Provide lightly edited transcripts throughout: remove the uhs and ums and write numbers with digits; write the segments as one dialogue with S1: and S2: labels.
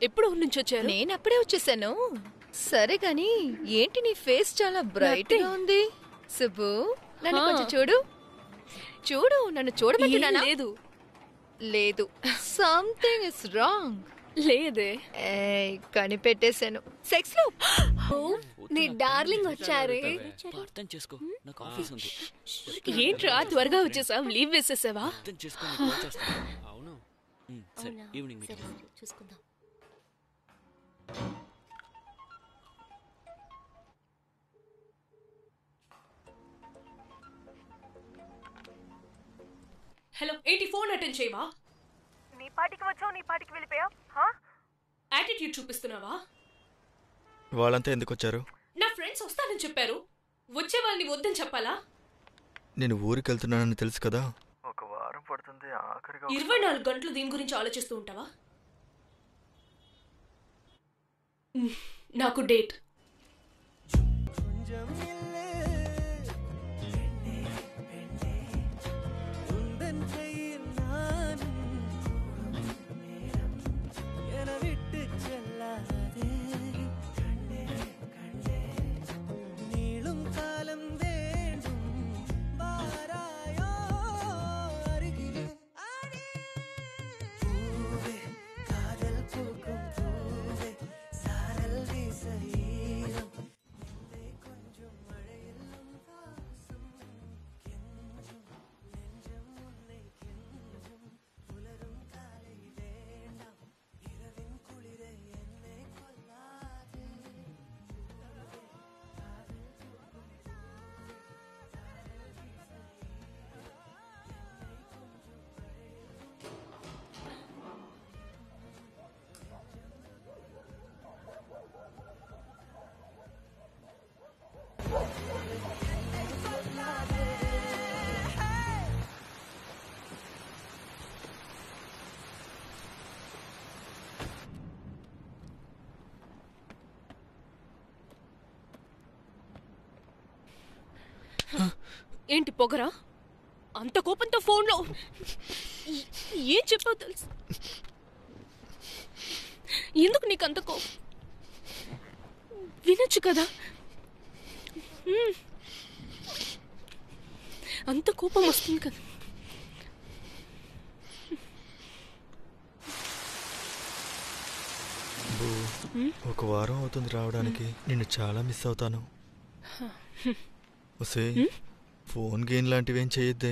S1: ఎప్పుడు నుంచి వచ్చారు?
S2: నేను అప్పుడే వచ్చేసాను. సరే గాని ఏంటి నీ ఫేస్ చాలా బ్రైట్ గా ఉంది? సుబ్బు నన్ను కొంచెం చూడు. చూడు, నన్ను చూడమంటున్నానా?
S1: లేదు
S2: లేదు, సంథింగ్ ఇస్ రాంగ్.
S1: లేదే.
S2: కనిపెట్టేశాను. సెక్స్ లో
S3: నీ డార్లింగ్ వచ్చారే.
S4: అర్థం చేసుకో, నాకు ఆఫీస్ ఉంది.
S1: ఏంట్రా త్వరగా వచ్చేసావు? లీవ్ వేసేసావా?
S4: అర్థం చేసుకో, అవును. సరే, ఈవినింగ్ మీటింగ్
S3: చూసుకుందాం.
S1: హలో, ఏంటి ఫోన్ అటెండ్ చేయవా?
S5: నీ పాటికి వచ్చావు, నీ పాటికి వెళ్ళిపోయావు.
S1: యాటిట్యూడ్ చూపిస్తున్నావా?
S6: వాళ్ళంతా ఎందుకు వచ్చారు?
S1: నా ఫ్రెండ్స్ వస్తానని చెప్పారు. వచ్చే వాళ్ళని వద్దని చెప్పాలా?
S6: నేను ఊరికి వెళ్తున్నానని తెలుసు కదా.
S5: ఒక వారం పడుతుంది.
S1: 24 గంటలు దీని గురించి ఆలోచిస్తూ ఉంటావా? నాకు డేట్. ఏంటి పొగరా? అంత కోపంతో ఫోన్లో ఏం చెప్పావు తెలుసు? ఎందుకు నీకు అంత కోపం? వినొచ్చు కదా. అంత కోపం వస్తుంది కదా.
S6: ఒక వారం అవుతుంది రావడానికి. నిన్ను చాలా మిస్ అవుతాను. ఒసే, ఫోన్ గేమ్ లాంటివి ఏం చేయొద్దే.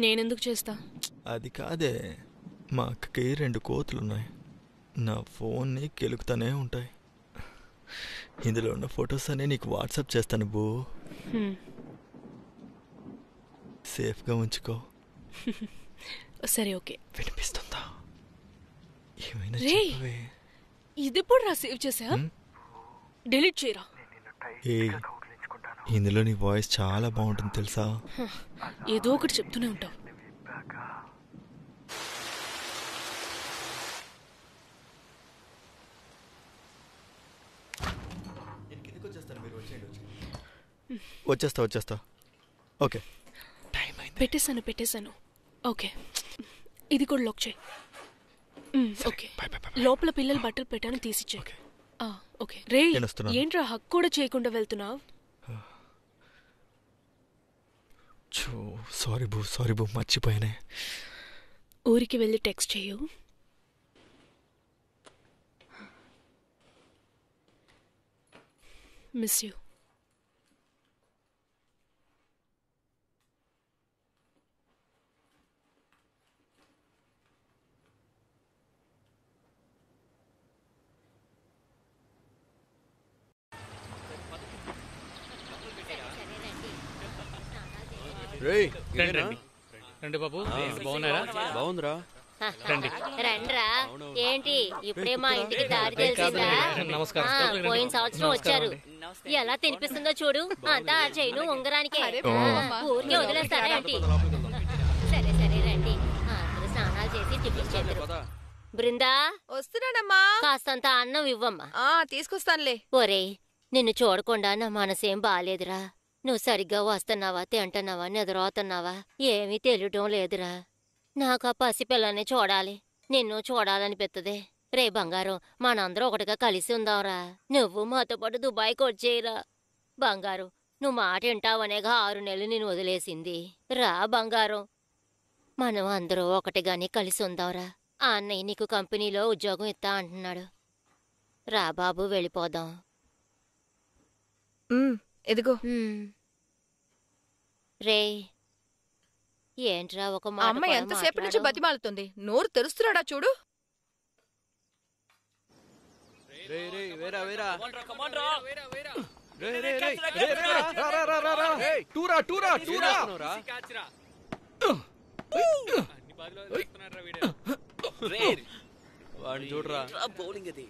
S1: నేనెందుకు చేస్తా?
S6: అది కాదే, మా అక్కకి 2 కోతులున్నాయి. నా ఫోన్ని కెలుకుతానే ఉంటాయి. ఇందులో ఉన్న ఫొటోస్ అనే నీకు వాట్సాప్ చేస్తాను బూ. సేఫ్గా ఉంచుకో.
S1: సరే, ఓకే.
S6: వినిపిస్తుందా? ఏమైనా
S1: రే,
S6: చెప్పవే.
S1: ఇది ఎప్పుడు రా సేవ్ చేసా? డిలీట్ చేయరా.
S6: ఇందులో నీ వాయిస్ చాలా బాగుంటుంది తెలుసా?
S1: ఏదో ఒకటి చెప్తూనే ఉంటావు.
S6: వచ్చేస్తా. ఓకే,
S1: పెట్టేశాను. ఓకే, ఇది కూడా లాక్ చేయి. ఓకే, లోపల పిల్లలు బట్టలు పెట్టాను, తీసిచ్చే. ఓకే. రే, ఏంట్రా హక్ కూడా చేయకుండా వెళ్తున్నావు?
S6: సారీ బూ, మర్చిపోయానే.
S1: ఊరికి వెళ్ళి టెక్స్ట్ చేయు. Miss you.
S7: రండి బాబు, బాగున్నారా?
S4: బాగుందిరా.
S3: రండ్రా. ఏంటి ఇప్పుడే మా ఇంటికి దారి తెలిసిందా? పోయిన సంవత్సరం వచ్చారు. ఎలా తినిపిస్తుందో చూడు. అంతా ఆ చైను ఉంగరానికే. ఊరికే వదిలేస్తారా ఏంటి? సరే రండి. అందరూ స్నానాలు చేసి టిఫిన్ చేద్దరు. బృందా,
S2: వస్తున్నానమ్మా.
S3: కాస్తంత అన్నం ఇవ్వమ్మా.
S2: తీసుకొస్తానులే.
S3: ఒరేయ్, నిన్ను చూడకుండా నా మనసేం బాలేదురా. నువ్వు సరిగ్గా వస్తున్నావా, తింటున్నావా, నిద్రపోతున్నావా ఏమీ తెలియటం లేదురా. నాకు ఆ పసిపిల్లని చూడాలి, నిన్ను చూడాలనిపిస్తుంది. రే బంగారం, మనందరం ఒకటిగా కలిసి ఉందాంరా. నువ్వు మాతో పాటు దుబాయ్కి వచ్చేయరా. బంగారం, నువ్వు మాట వింటావనేగా 6 నెలలు నేను వదిలేసింది. రా బంగారం, మనం అందరూ ఒకటిగానే కలిసి ఉందాంరా. ఆ అన్నయ్య నీకు కంపెనీలో ఉద్యోగం ఇస్తా అంటున్నాడు. రా బాబు, వెళ్ళిపోదాం.
S2: ఎదిగో.
S3: రే ఏంట్రా ఒక మాట
S2: అమ్మాయి ఎంతసేపు నుంచి బతిమాలుతుంది, నోరు తెరుస్తున్నాడా చూడు.
S4: చూడరా బౌలింగ్ అది.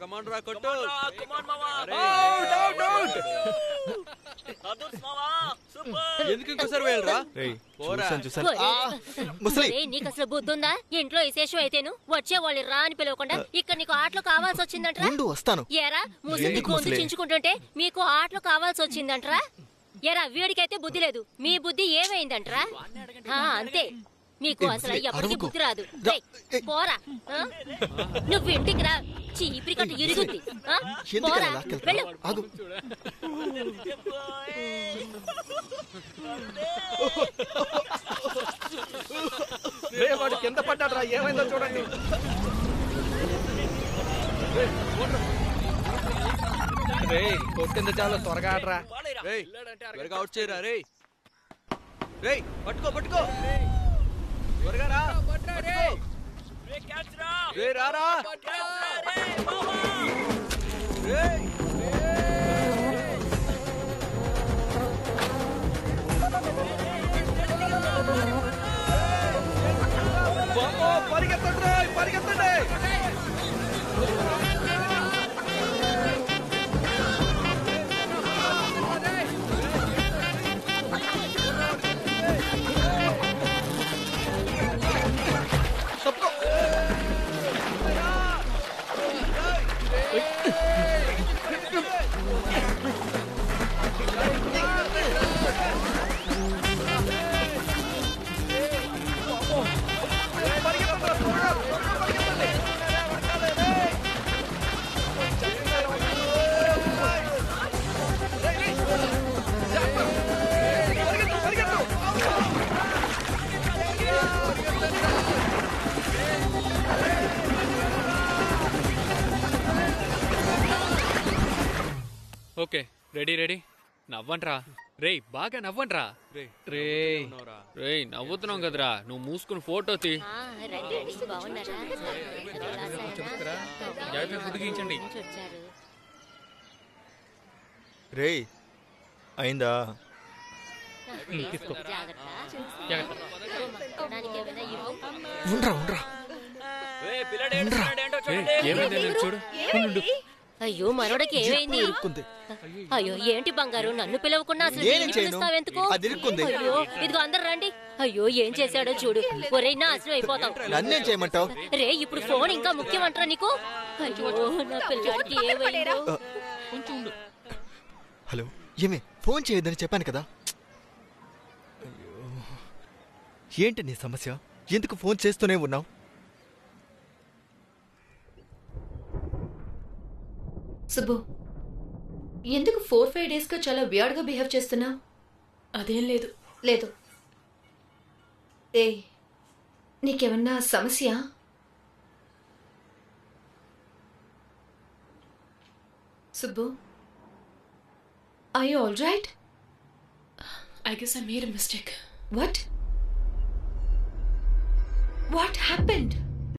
S4: కమాండ్రా కొట్టు. ఎందుకు ఇంకోసారి వెళ్ళరా?
S3: నీకు అసలు బుద్ధుందా? ఇంట్లో విశేషం అయితేను వచ్చే వాళ్ళు రా అని పిలవకుండా ఇక్కడ నీకు ఆటలు కావాల్సి వచ్చిందంటరా? ఏరా ముసుగు గొంతు చించుకుంటుంటే మీకు ఆటలు కావాల్సి వచ్చిందంటరా? ఏరా వీడికైతే బుద్ధి లేదు, మీ బుద్ధి ఏమైందంటరా? అంతే, నీకు అసలు ఎప్పటికీ బుద్ధి రాదు. పోరా, నువ్వు ఇంటికి రా, చీపిరి కట్టు ఇరుగుద్ది. పోరా, వెళ్ళు.
S8: వాడు కింద పడ్డాడ్రా, ఏమైందో చూడండి. కొట్టింది చాలా త్వరగా ఆడరా.
S4: అవుట్ చేయరా. రే పట్టుకో త్వరగా రా. రే రారా.
S8: పరిగెత్తండి.
S7: Okay, ready. నవ్వండ్రా రే, బాగా నవ్వండ్రా. రే నవ్వుతున్నాం కదరా, నువ్వు మూసుకుని ఫోటో తీ. గీయించండి.
S6: రే అయిందా?
S7: చూడు.
S3: అయ్యో మనోడకి ఏమైంది? అయ్యో ఏంటి బంగారు, నన్ను పిలవకుండా అసలు పిలుస్తావెందుకు? అయ్యో ఇదిగో అందరు రండి. అయ్యో ఏం చేశాడో చూడు. ఒరే నాశనం అయిపోతాం.
S6: నన్నేం చేయమంటావు?
S3: రే ఇప్పుడు ఫోన్ ఇంకా ముఖ్యమంటారా నీకు? అయ్యో నా పిల్లడికి ఏమైందో.
S6: హలో, ఏమే ఫోన్ చేయొద్దని చెప్పాను కదా. ఏంటి నీ సమస్య? ఎందుకు ఫోన్ చేస్తూనే ఉన్నావు?
S2: సుబ్బు, ఎందుకు 4-5 డేస్ గా చాలా వియర్డ్ గా బిహేవ్ చేస్తున్నావు?
S1: అదేం లేదు.
S2: లేదు. ఏ నీకేమన్నా సమస్య? Subbu, are you all right?
S1: I guess I made a mistake.
S2: What happened?